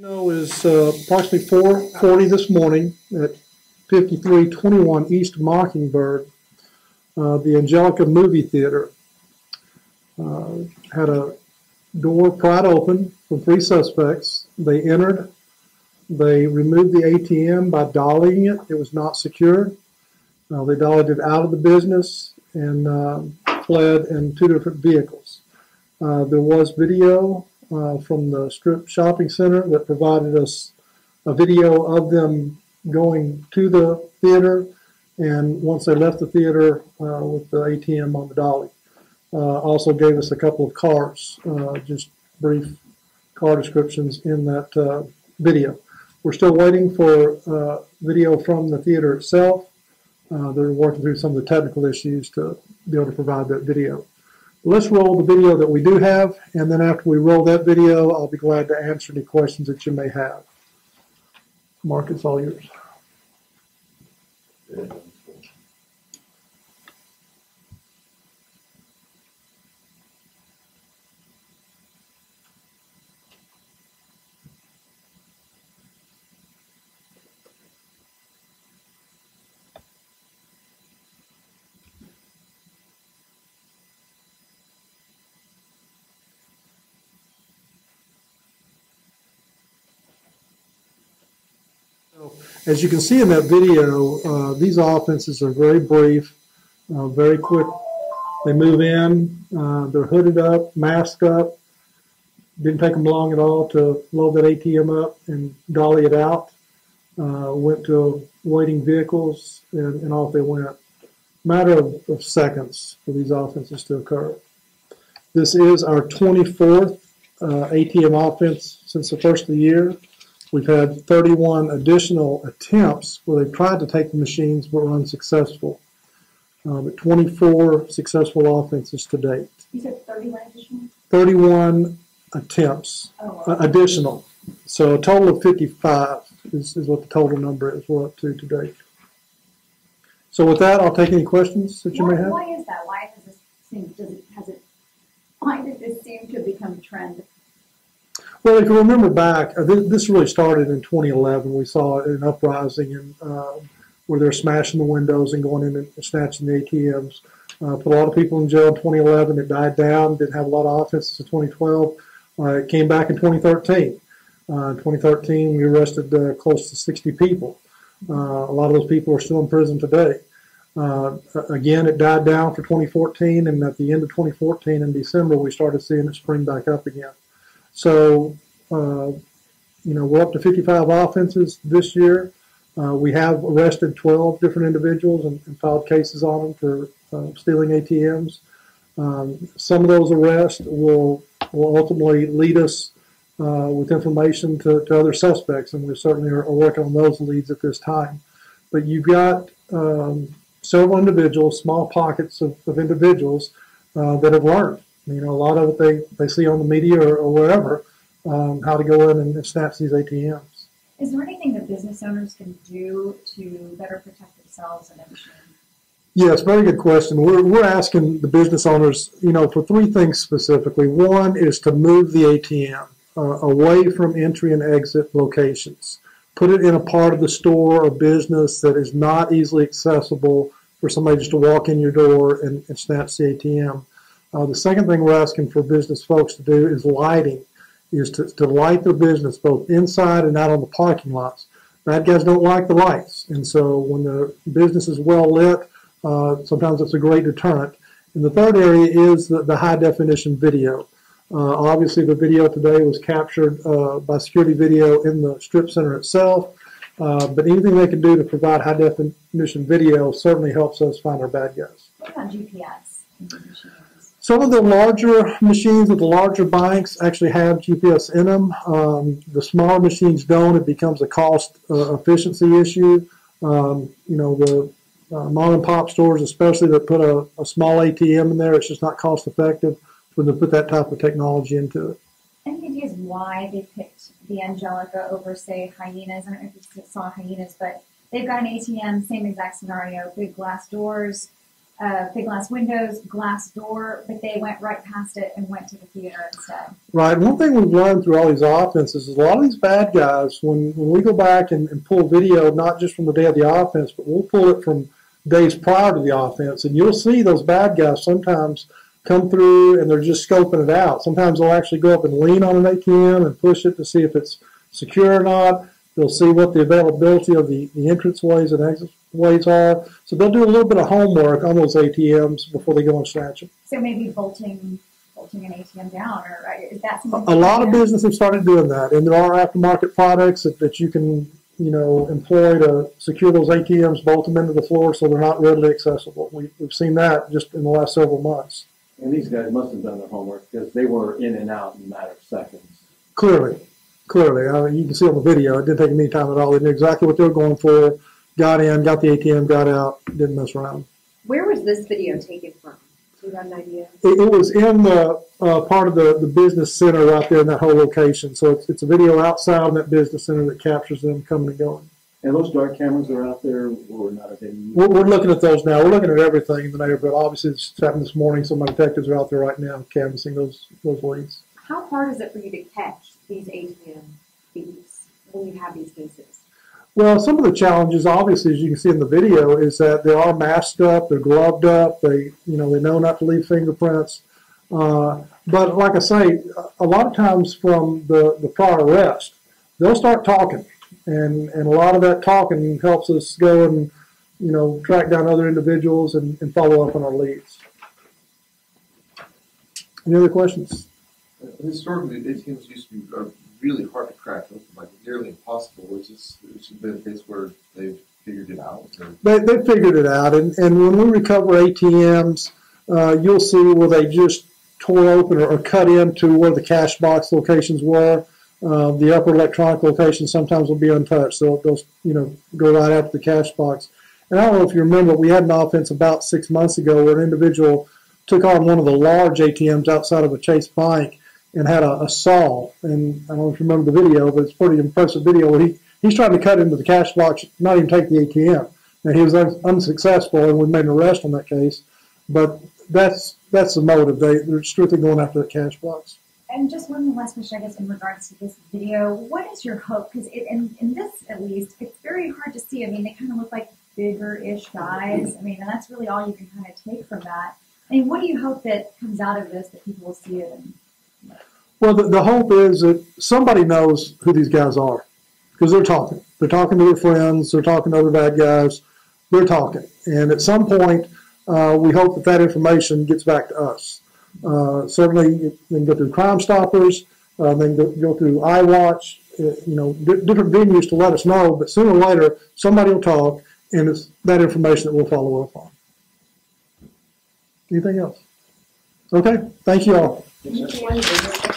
Is approximately 4:40 this morning at 5321 East Mockingbird. The Angelica movie theater had a door pried open from three suspects. They entered. They removed the ATM by dollying it. It was not secured. They dollied it out of the business and fled in two different vehicles. There was video from the strip shopping center that provided us a video of them going to the theater, and once they left the theater with the ATM on the dolly. Also gave us a couple of cars, just brief car descriptions in that video. We're still waiting for video from the theater itself. They're working through some of the technical issues to be able to provide that video. Let's roll the video that we do have, and then after we roll that video, I'll be glad to answer any questions that you may have. Mark, it's all yours. As you can see in that video, these offenses are very brief, very quick. They move in, they're hooded up, masked up. Didn't take them long at all to load that ATM up and dolly it out. Went to waiting vehicles and off they went. Matter of seconds for these offenses to occur. This is our 24th ATM offense since the first of the year. We've had 31 additional attempts where they've tried to take the machines but were unsuccessful. But 24 successful offenses to date. You said 31 additional? 31 attempts additional. So a total of 55 is what the total number is we're up to date. So with that, I'll take any questions that you may have. Why is that? Why does this seem, why did this seem to become a trend? Well, if you remember back, this really started in 2011. We saw an uprising where they're smashing the windows and going in and snatching the ATMs. Put a lot of people in jail in 2011. It died down. Didn't have a lot of offenses in 2012. It came back in 2013. In 2013, we arrested close to 60 people. A lot of those people are still in prison today. Again, it died down for 2014, and at the end of 2014 in December, we started seeing it spring back up again. So, we're up to 55 offenses this year. We have arrested 12 different individuals and filed cases on them for stealing ATMs. Some of those arrests will ultimately lead us with information to other suspects, and we certainly are working on those leads at this time. But you've got several individuals, small pockets of individuals that have learned. A lot of it they see on the media or wherever, how to go in and snatch these ATMs. Is there anything that business owners can do to better protect themselves and their machine? Yes, very good question. We're asking the business owners, for three things specifically. One is to move the ATM away from entry and exit locations. Put it in a part of the store or business that is not easily accessible for somebody just to walk in your door and snatch the ATM. The second thing we're asking for business folks to do is lighting, is to light their business both inside and out on the parking lots. Bad guys don't like the lights, and so when the business is well lit, sometimes it's a great deterrent. And the third area is the high definition video. Obviously, the video today was captured by security video in the strip center itself, but anything they can do to provide high definition video certainly helps us find our bad guys. What about GPS in these machines? Some of the larger machines of the larger banks actually have GPS in them. The smaller machines don't. It becomes a cost efficiency issue. The mom and pop stores, especially, that put a small ATM in there, it's just not cost effective for them to put that type of technology into it. Any ideas why they picked the Angelica over, say, Hyenas? I don't know if you saw Hyenas, but they've got an ATM, same exact scenario, big glass doors. big glass windows, glass door, but they went right past it and went to the theater instead. Right. One thing we've learned through all these offenses is a lot of these bad guys, when we go back and pull video, not just from the day of the offense, but we'll pull it from days prior to the offense, and you'll see those bad guys sometimes come through and they're just scoping it out. Sometimes they'll actually go up and lean on an ATM and push it to see if it's secure or not. They'll see what the availability of the entrance ways and exit ways are. So they'll do a little bit of homework on those ATMs before they go and snatch them. So maybe bolting an ATM down, or is that something? A lot of businesses have started doing that, and there are aftermarket products that you can employ to secure those ATMs, bolt them into the floor so they're not readily accessible. We've seen that just in the last several months. And these guys must have done their homework because they were in and out in a matter of seconds. Clearly. You can see on the video, it didn't take any time at all. They knew exactly what they were going for, got in, got the ATM, got out, didn't mess around. Where was this video taken from? Do you have an idea? It was in the part of the business center right there in that whole location. So it's a video outside of that business center that captures them coming and going. And those dark cameras that are out there were not at any. We're looking at those now. We're looking at everything in the neighborhood. Obviously, it's happened this morning, so my detectives are out there right now canvassing those leads. How hard is it for you to catch these ATM thieves when you have these cases? Well, some of the challenges, obviously, as you can see in the video, is that they are masked up, they're gloved up, they know not to leave fingerprints. But like I say, a lot of times from the prior arrest, they'll start talking. And a lot of that talking helps us go and, track down other individuals and follow up on our leads. Any other questions? Historically, ATMs used to be really hard to crack open, like nearly impossible. It's been a case where they've figured it out. They figured it out. And when we recover ATMs, you'll see where they just tore open or cut into where the cash box locations were. The upper electronic locations sometimes will be untouched. So they'll go right after the cash box. And I don't know if you remember, we had an offense about 6 months ago where an individual took on one of the large ATMs outside of a Chase bank and had a saw. And I don't know if you remember the video, but it's a pretty impressive video where he's trying to cut into the cash box, not even take the ATM. And he was unsuccessful, and we made an arrest on that case. But that's the motive. They're strictly going after the cash box. And just one last question, I guess, in regards to this video. What is your hope? Because in this, at least, it's very hard to see. I mean, they kind of look like bigger-ish guys. I mean, and that's really all you can kind of take from that. I mean, what do you hope that comes out of this, that people will see it? Well, the hope is that somebody knows who these guys are because they're talking. They're talking to their friends. They're talking to other bad guys. They're talking. And at some point, we hope that information gets back to us. Certainly, they can go through Crime Stoppers, they can go through iWatch, different venues to let us know, but sooner or later, somebody will talk, and it's that information that we'll follow up on. Anything else? Okay, thank you all. Thank you.